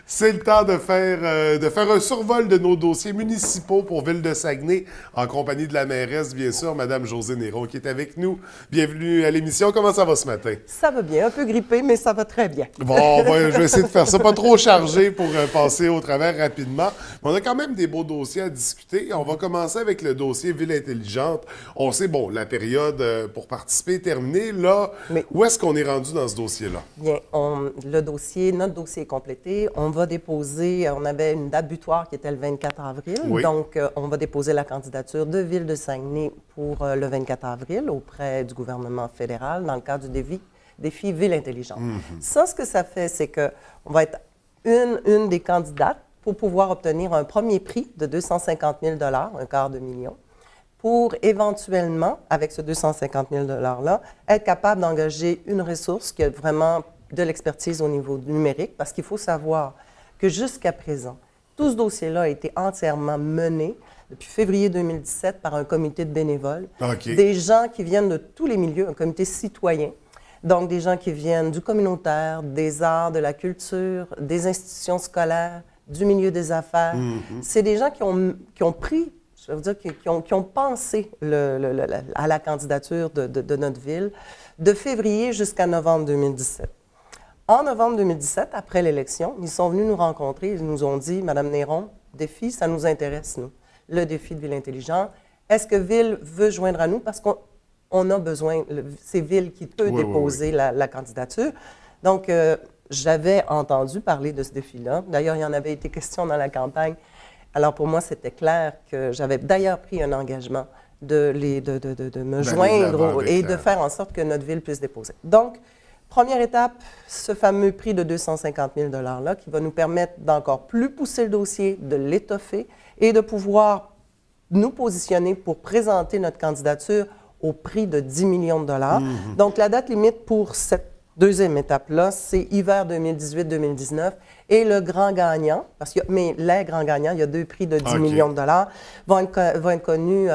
C'est le temps de faire un survol de nos dossiers municipaux pour Ville de Saguenay, en compagnie de la mairesse, bien sûr, Mme Josée Néron, qui est avec nous. Bienvenue à l'émission. Comment ça va ce matin? Ça va bien, un peu grippé, mais ça va très bien. Bon, je vais essayer de faire ça pas trop chargé pour passer au travers rapidement. Mais on a quand même des beaux dossiers à discuter. On va commencer avec le dossier Ville intelligente. On sait, bon, la période pour participer est terminée. Là, Mais- où est-ce qu'on est rendu dans ce dossier-là? Bien, notre dossier est complété. On va déposer, on avait une date butoir qui était le 24 avril. Oui. Donc, on va déposer la candidature de Ville de Saguenay pour le 24 avril auprès du gouvernement fédéral dans le cadre du défi Ville intelligente. Ça, ce que ça fait, c'est qu'on va être une des candidates pour pouvoir obtenir un premier prix de 250 000 un quart de million, pour éventuellement, avec ce 250 000 $-là, être capable d'engager une ressource qui a vraiment de l'expertise au niveau numérique, parce qu'il faut savoir que jusqu'à présent, tout ce dossier-là a été entièrement mené depuis février 2017 par un comité de bénévoles, OK. des gens qui viennent de tous les milieux, un comité citoyen, donc des gens qui viennent du communautaire, des arts, de la culture, des institutions scolaires, du milieu des affaires. C'est des gens qui ont pris, je veux dire, qui ont pensé à la candidature de notre ville de février jusqu'à novembre 2017. En novembre 2017, après l'élection, ils sont venus nous rencontrer. Ils nous ont dit, Madame Néron, défi, ça nous intéresse, nous. Le défi de Ville intelligente. Est-ce que Ville veut joindre à nous? Parce qu'on a besoin, c'est Ville qui peut déposer la candidature. Donc, j'avais entendu parler de ce défi-là. D'ailleurs, il y en avait été question dans la campagne. Alors, pour moi, c'était clair que j'avais d'ailleurs pris un engagement de me joindre et de faire en sorte que notre ville puisse déposer. Donc, première étape, ce fameux prix de 250 000 $-là qui va nous permettre d'encore plus pousser le dossier, de l'étoffer et de pouvoir nous positionner pour présenter notre candidature au prix de 10 millions de dollars. Donc, la date limite pour cette deuxième étape-là, c'est hiver 2018-2019. Et le grand gagnant, mais les grands gagnants, il y a deux prix de 10 millions de dollars, vont être connus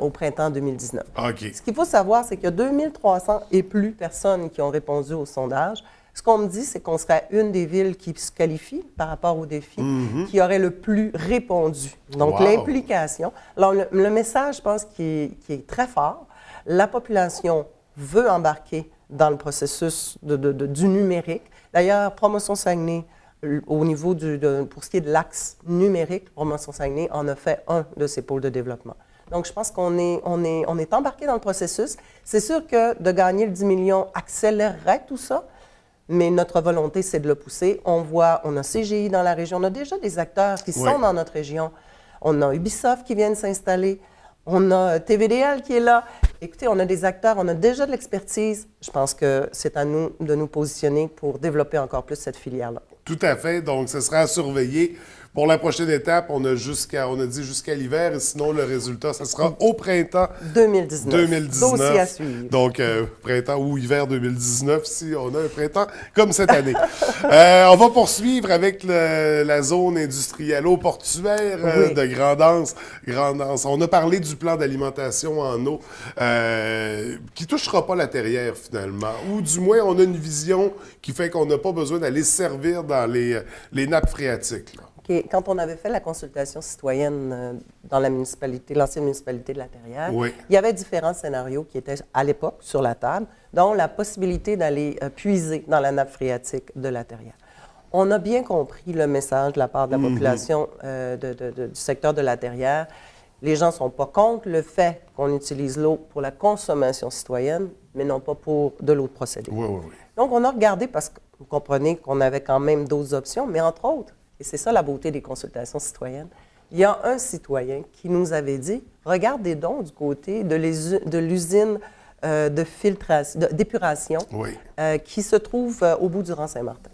au printemps 2019. OK. Ce qu'il faut savoir, c'est qu'il y a 2300 et plus personnes qui ont répondu au sondage. Ce qu'on me dit, c'est qu'on serait une des villes qui se qualifie par rapport au défi, qui aurait le plus répondu. Donc, Wow. l'implication. Alors, le message, je pense, qui est très fort. La population veut embarquer dans le processus du numérique. D'ailleurs, Promotion Saguenay, au niveau pour ce qui est de l'axe numérique, Promotion Saguenay en a fait un de ses pôles de développement. Donc, je pense qu'on est embarqué dans le processus. C'est sûr que de gagner le 10 millions accélérerait tout ça, mais notre volonté, c'est de le pousser. On a CGI dans la région, on a déjà des acteurs qui sont dans notre région. On a Ubisoft qui vient de s'installer. On a TVDL qui est là. Écoutez, on a des acteurs, on a déjà de l'expertise. Je pense que c'est à nous de nous positionner pour développer encore plus cette filière-là. Tout à fait. Donc, ce sera à surveiller. Pour la prochaine étape, on a dit jusqu'à l'hiver, et sinon, le résultat, ce sera au printemps 2019. Dossier à suivre. Donc, printemps ou hiver 2019, si on a un printemps comme cette année. On va poursuivre avec la zone industrielle-portuaire de Grand'Anse. On a parlé du plan d'alimentation en eau qui touchera pas la terrière, finalement. Ou du moins, on a une vision qui fait qu'on n'a pas besoin d'aller se servir dans les nappes phréatiques, là. Quand on avait fait la consultation citoyenne dans l'ancienne municipalité de La Terrière, il y avait différents scénarios qui étaient à l'époque sur la table, dont la possibilité d'aller puiser dans la nappe phréatique de La Terrière. On a bien compris le message de la part de la population du secteur de La Terrière. Les gens ne sont pas contre le fait qu'on utilise l'eau pour la consommation citoyenne, mais non pas pour de l'eau de procédé. Donc, on a regardé, parce que vous comprenez qu'on avait quand même d'autres options, mais entre autres, et c'est ça la beauté des consultations citoyennes, il y a un citoyen qui nous avait dit, regardez donc du côté de l'usine d'épuration qui se trouve au bout du rang Saint-Martin.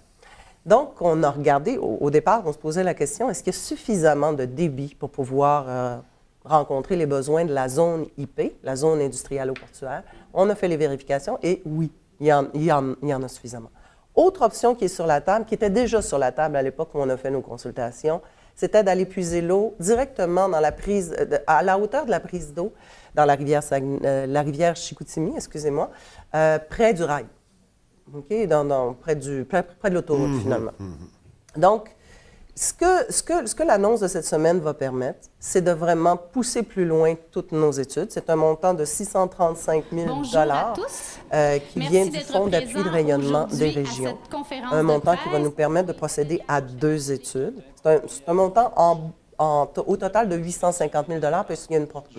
Donc, on a regardé, au départ, on se posait la question, est-ce qu'il y a suffisamment de débit pour pouvoir rencontrer les besoins de la zone IP, la zone industrielle portuaire? On a fait les vérifications et oui, il y en a suffisamment. Autre option qui est sur la table, qui était déjà sur la table à l'époque où on a fait nos consultations, c'était d'aller puiser l'eau directement dans à la hauteur de la prise d'eau, dans la rivière Chicoutimi, excusez-moi, près du rail, près de l'autoroute finalement. Donc, ce que l'annonce de cette semaine va permettre, c'est de vraiment pousser plus loin toutes nos études. C'est un montant de 635 000 Bonjour à tous. qui vient du Fonds d'appui de rayonnement des régions. Un montant qui va nous permettre de procéder à 2 études. C'est un montant au total de 850 000 puisqu'il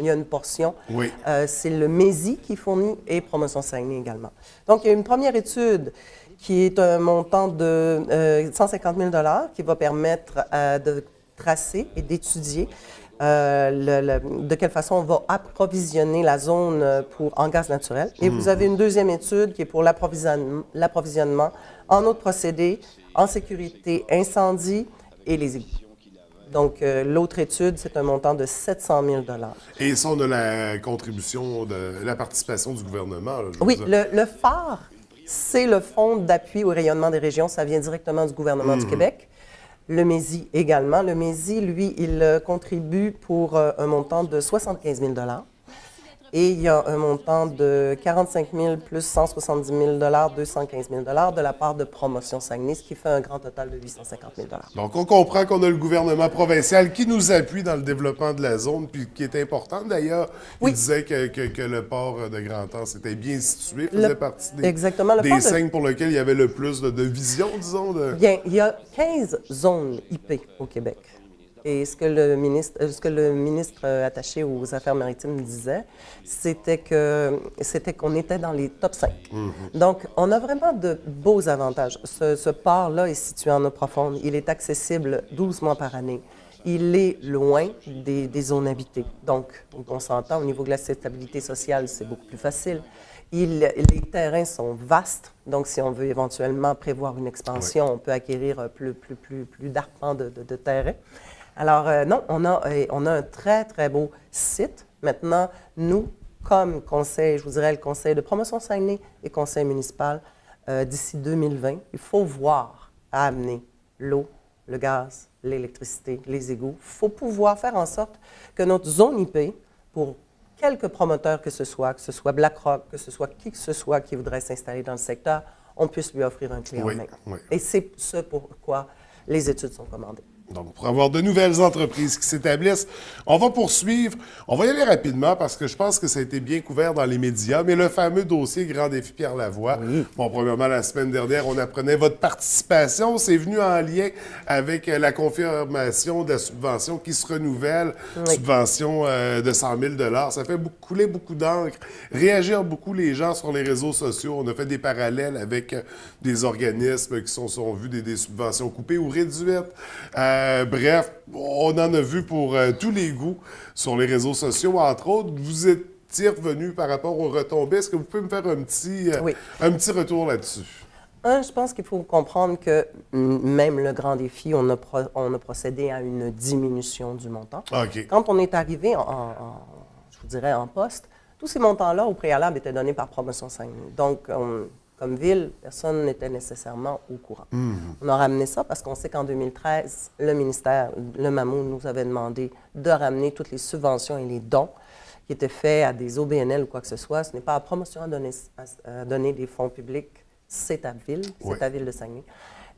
y a une portion. Oui. C'est le MESI qui fournit et Promotion Saguenay également. Donc, il y a une première étude qui est un montant de 150 000 qui va permettre de tracer et d'étudier de quelle façon on va approvisionner la zone en gaz naturel. Et vous avez une deuxième étude qui est pour l'approvisionnement en eau de procédé, en sécurité incendie et les égouts. Donc, l'autre étude, c'est un montant de 700 000 Et ça, on a la contribution, la participation du gouvernement. Là, oui, le phare, c'est le Fonds d'appui au rayonnement des régions. Ça vient directement du gouvernement du Québec. Le MESI également. Le MESI, lui, il contribue pour un montant de 75 000 et il y a un montant de 45 000 plus 170 000 215 000 de la part de Promotion Saguenay, ce qui fait un grand total de 850 000 Donc, on comprend qu'on a le gouvernement provincial qui nous appuie dans le développement de la zone, puis qui est important d'ailleurs. Oui. Il disait que le port de Grand-Anse était bien situé, faisait partie exactement, le des port signes pour lesquels il y avait le plus de vision, disons. Bien, il y a 15 zones IP au Québec. Et ce que le ministre attaché aux Affaires maritimes disait, c'était qu'on était dans les top 5. Donc, on a vraiment de beaux avantages. Ce port-là est situé en eau profonde. Il est accessible 12 mois par année. Il est loin des zones habitées. Donc, on s'entend, au niveau de la stabilité sociale, c'est beaucoup plus facile. Les terrains sont vastes, donc si on veut éventuellement prévoir une expansion, on peut acquérir plus d'arpents de terrain. Alors, non, on a un très, très beau site. Maintenant, nous, comme conseil, je vous dirais le conseil de Promotion Saguenay et conseil municipal, d'ici 2020, il faut voir à amener l'eau, le gaz, l'électricité, les égouts. Il faut pouvoir faire en sorte que notre zone IP, pour quelques promoteurs que ce soit BlackRock, que ce soit qui que ce soit qui voudrait s'installer dans le secteur, on puisse lui offrir un clé en main. Oui. Et c'est ce pourquoi les études sont commandées. Donc, pour avoir de nouvelles entreprises qui s'établissent, on va poursuivre. On va y aller rapidement parce que je pense que ça a été bien couvert dans les médias, mais le fameux dossier Grand Défi Pierre Lavoie. Oui. Bon, premièrement, la semaine dernière, on apprenait votre participation. C'est venu en lien avec la confirmation de la subvention qui se renouvelle, subvention de 100 000 Ça fait couler beaucoup d'encre, réagir beaucoup les gens sur les réseaux sociaux. On a fait des parallèles avec des organismes qui sont vus des subventions coupées ou réduites. Bref, on en a vu pour tous les goûts sur les réseaux sociaux, entre autres. Vous étiez revenu par rapport aux retombées. Est-ce que vous pouvez me faire un petit retour là-dessus? Je pense qu'il faut comprendre que même le Grand Défi, on a procédé à une diminution du montant. OK. Quand on est arrivé je vous dirais, en poste, tous ces montants-là, au préalable, étaient donnés par Promotion Saguenay. Donc, comme ville, personne n'était nécessairement au courant. On a ramené ça parce qu'on sait qu'en 2013, le ministère, le MAMO, nous avait demandé de ramener toutes les subventions et les dons qui étaient faits à des OBNL ou quoi que ce soit. Ce n'est pas à Promotion à donner des fonds publics, c'est à ville, c'est à Ville de Saguenay.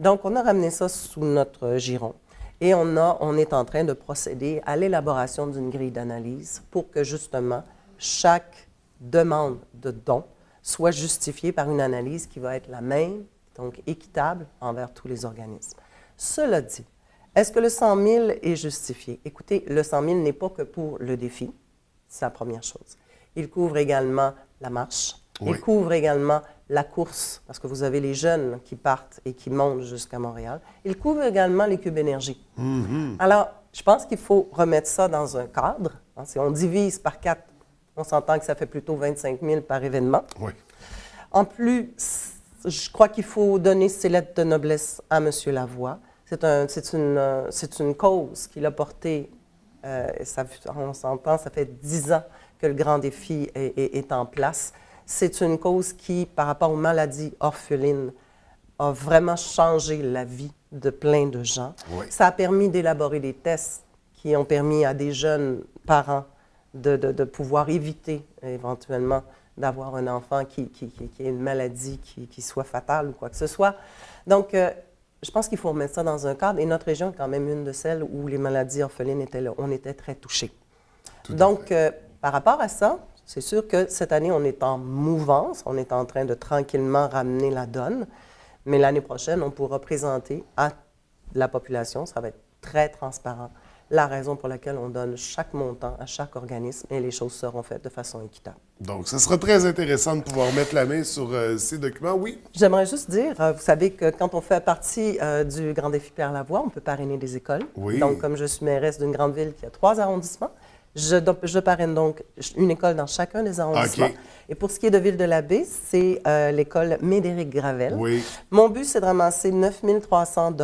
Donc, on a ramené ça sous notre giron. Et on est en train de procéder à l'élaboration d'une grille d'analyse pour que, justement, chaque demande de don soit justifiée par une analyse qui va être la même, donc équitable envers tous les organismes. Cela dit, est-ce que le 100 000 est justifié? Écoutez, le 100 000 n'est pas que pour le défi, c'est la première chose. Il couvre également la marche, il couvre également la course, parce que vous avez les jeunes qui partent et qui montent jusqu'à Montréal. Il couvre également les cubes énergie. Alors, je pense qu'il faut remettre ça dans un cadre. Si on divise par 4, on s'entend que ça fait plutôt 25 000 par événement. Oui. En plus, je crois qu'il faut donner ses lettres de noblesse à M. Lavoie. C'est une cause qu'il a portée, on s'entend, ça fait 10 ans que le Grand Défi est en place. C'est une cause qui, par rapport aux maladies orphelines, a vraiment changé la vie de plein de gens. Oui. Ça a permis d'élaborer des tests qui ont permis à des jeunes parents de pouvoir éviter éventuellement d'avoir un enfant qui ait une maladie qui soit fatale ou quoi que ce soit. Donc, je pense qu'il faut remettre ça dans un cadre. Et notre région est quand même une de celles où les maladies orphelines étaient là. On était très touchés. Donc, par rapport à ça, c'est sûr que cette année, on est en mouvance. On est en train de tranquillement ramener la donne. Mais l'année prochaine, on pourra présenter à la population, ça va être très transparent, la raison pour laquelle on donne chaque montant à chaque organisme et les choses seront faites de façon équitable. Donc, ce sera très intéressant de pouvoir mettre la main sur ces documents. Oui? J'aimerais juste dire, vous savez que quand on fait partie du Grand Défi Pierre-Lavoie, on peut parrainer des écoles. Oui. Donc, comme je suis mairesse d'une grande ville qui a 3 arrondissements, je parraine donc une école dans chacun des arrondissements. OK. Et pour ce qui est de Ville-de-la-Baie, c'est l'école Médéric-Gravel. Oui. Mon but, c'est de ramasser 9 300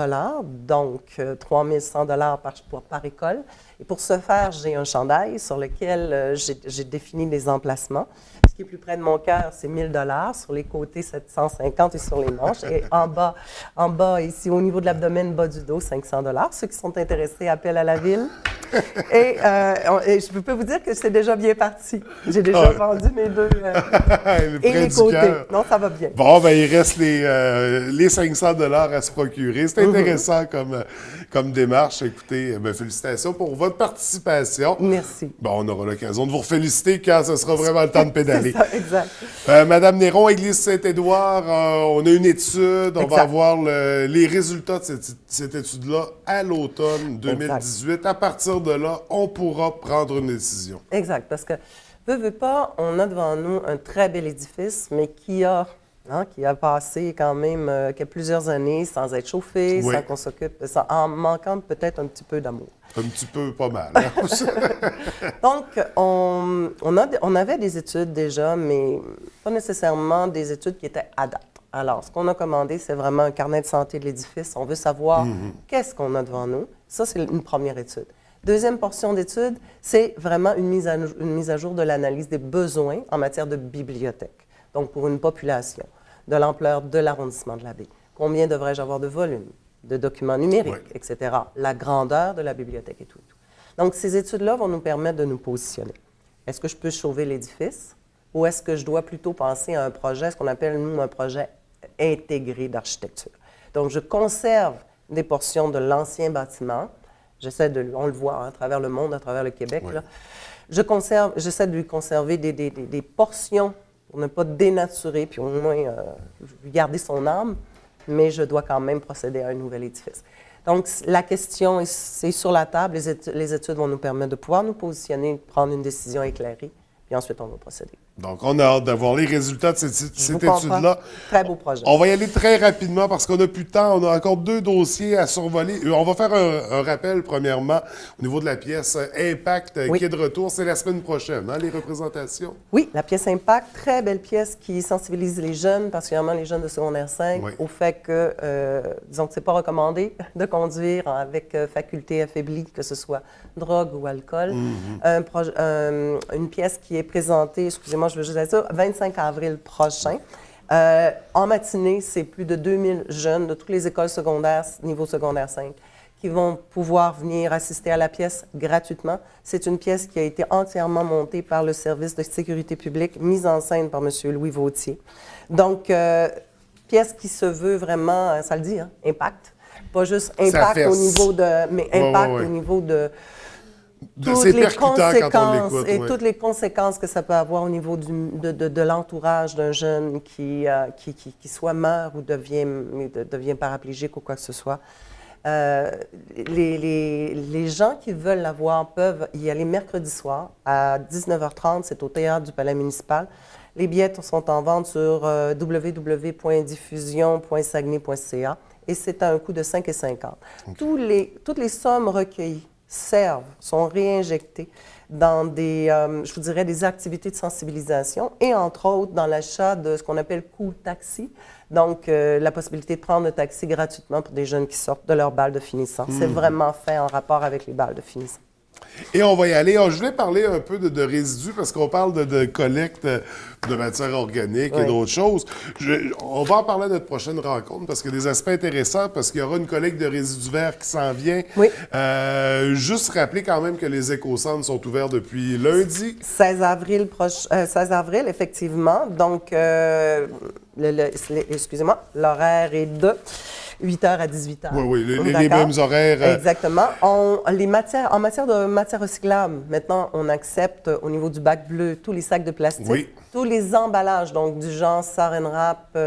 donc 3 100 par école. Et pour ce faire, j'ai un chandail sur lequel j'ai défini les emplacements. Ce qui est plus près de mon cœur, c'est 1 000 sur les côtés, 750 et sur les manches. Et en bas, ici, au niveau de l'abdomen, bas du dos, 500 Ceux qui sont intéressés, appellent à la ville. Et je peux vous dire que c'est déjà bien parti. J'ai déjà vendu mes deux et les côtés. Non, ça va bien. Bon, ben il reste les 500 à se procurer. C'est intéressant comme démarche. Écoutez, félicitations pour votre participation. Merci. Bon, on aura l'occasion de vous féliciter quand ce sera vraiment le temps de pédaler. C'est ça, exact. Madame Néron, Église Saint-Édouard, on a une étude. On va avoir les résultats de cette étude-là à l'automne 2018. Exact. À partir de là, on pourra prendre une décision. Exact, parce que, veut pas, on a devant nous un très bel édifice, mais qui a passé quand même plusieurs années sans être chauffé, sans qu'on s'occupe, en manquant peut-être un petit peu d'amour. Un petit peu, pas mal. Hein? Donc, on avait des études déjà, mais pas nécessairement des études qui étaient à date. Alors, ce qu'on a commandé, c'est vraiment un carnet de santé de l'édifice. On veut savoir qu'est-ce qu'on a devant nous. Ça, c'est une première étude. Deuxième portion d'étude, c'est vraiment une mise à jour de l'analyse des besoins en matière de bibliothèque. Donc, pour une population de l'ampleur de l'arrondissement de la Baie. Combien devrais-je avoir de volume, de documents numériques, etc. La grandeur de la bibliothèque et tout. Donc, ces études-là vont nous permettre de nous positionner. Est-ce que je peux sauver l'édifice ou est-ce que je dois plutôt penser à un projet, ce qu'on appelle, nous, un projet intégré d'architecture? Donc, je conserve des portions de l'ancien bâtiment. On le voit à travers le monde, à travers le Québec. Là. J'essaie de lui conserver des portions pour ne pas dénaturer, puis au moins garder son âme, mais je dois quand même procéder à un nouvel édifice. Donc, la question, c'est sur la table. Les études vont nous permettre de pouvoir nous positionner, prendre une décision éclairée, puis ensuite, on va procéder. Donc, on a hâte d'avoir les résultats de cette étude-là. Très beau projet. On va y aller très rapidement parce qu'on n'a plus de temps. On a encore 2 dossiers à survoler. On va faire un rappel, premièrement, au niveau de la pièce Impact qui est de retour. C'est la semaine prochaine, hein, les représentations? Oui, la pièce Impact, très belle pièce qui sensibilise les jeunes, particulièrement les jeunes de secondaire 5, au fait que, disons que c'est pas recommandé de conduire avec faculté affaiblie, que ce soit drogue ou alcool. Une pièce qui est présentée, excusez-moi, je veux juste dire ça, 25 avril prochain. En matinée, c'est plus de 2000 jeunes de toutes les écoles secondaires, niveau secondaire 5, qui vont pouvoir venir assister à la pièce gratuitement. C'est une pièce qui a été entièrement montée par le service de sécurité publique, mise en scène par M. Louis Vautier. Donc, pièce qui se veut vraiment, ça le dit, hein, impact. Pas juste impact au niveau de... mais impact au niveau de... toutes les conséquences toutes les conséquences que ça peut avoir au niveau de l'entourage d'un jeune qui soit meurt ou devient paraplégique ou quoi que ce soit. Les gens qui veulent la voir peuvent y aller mercredi soir à 19h30. C'est au Théâtre du Palais municipal. Les billets sont en vente sur www.diffusion.saguenay.ca et c'est à un coût de 5,50 $. Toutes les sommes recueillies sont réinjectées dans je vous dirais, des activités de sensibilisation et entre autres dans l'achat de ce qu'on appelle Cool Taxi, donc la possibilité de prendre un taxi gratuitement pour des jeunes qui sortent de leur balle de finissant. C'est vraiment fait en rapport avec les balles de finissant. Et on va y aller. Je voulais parler un peu de résidus parce qu'on parle de collecte de matières organiques et d'autres choses. On va en parler à notre prochaine rencontre parce qu'il y a des aspects intéressants parce qu'il y aura une collecte de résidus verts qui s'en vient. Oui. Juste rappeler quand même que les écocentres sont ouverts depuis lundi. 16 avril, effectivement. Donc, excusez-moi, l'horaire est de 8h à 18h. Oui, oui, les D'accord? mêmes horaires. Exactement. En matière de matière recyclable, maintenant, on accepte au niveau du bac bleu tous les sacs de plastique, Oui. tous les emballages, donc du genre Saran Wrap,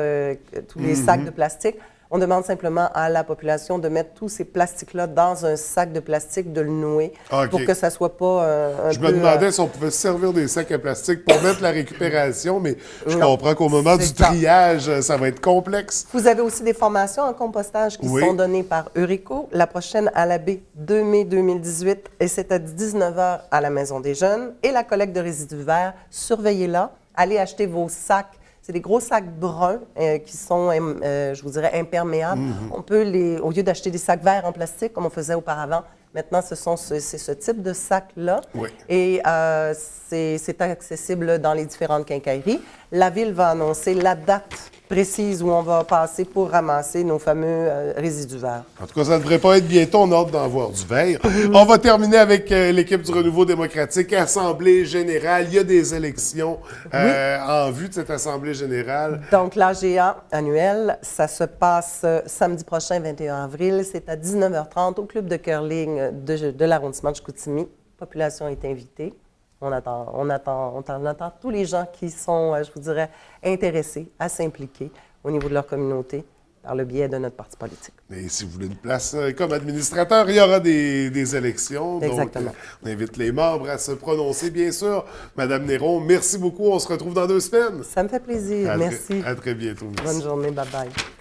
tous les sacs de plastique. On demande simplement à la population de mettre tous ces plastiques-là dans un sac de plastique, de le nouer, OK. pour que ça soit pas un Je peu... me demandais si on pouvait se servir des sacs à plastique pour mettre la récupération, mais je Non, comprends qu'au moment du c'est ça. triage, ça va être complexe. Vous avez aussi des formations en compostage qui Oui. sont données par Eurico. La prochaine à la baie, 2 mai 2018, et c'est à 19h à la Maison des Jeunes. Et la collecte de résidus verts, surveillez-la. Allez acheter vos sacs. C'est des gros sacs bruns qui sont, je vous dirais, imperméables. On peut au lieu d'acheter des sacs verts en plastique comme on faisait auparavant, maintenant c'est ce type de sac-là. Oui. Et c'est accessible dans les différentes quincailleries. La Ville va annoncer la date précise où on va passer pour ramasser nos fameux résidus verts. En tout cas, ça ne devrait pas être bientôt. On a hâte d'en voir du vert. On va terminer avec l'équipe du Renouveau démocratique. Assemblée générale. Il y a des élections en vue de cette Assemblée générale. Donc, l'AGA annuel, ça se passe samedi prochain, 21 avril. C'est à 19h30 au club de curling de l'arrondissement de Chicoutimi. La population est invitée. On attend tous les gens qui sont, je vous dirais, intéressés à s'impliquer au niveau de leur communauté par le biais de notre parti politique. Mais si vous voulez une place comme administrateur, il y aura des élections. Exactement. Donc, on invite les membres à se prononcer, bien sûr. Madame Néron, merci beaucoup. On se retrouve dans 2 semaines. Ça me fait plaisir. Merci. À très bientôt. Merci. Bonne journée. Bye-bye.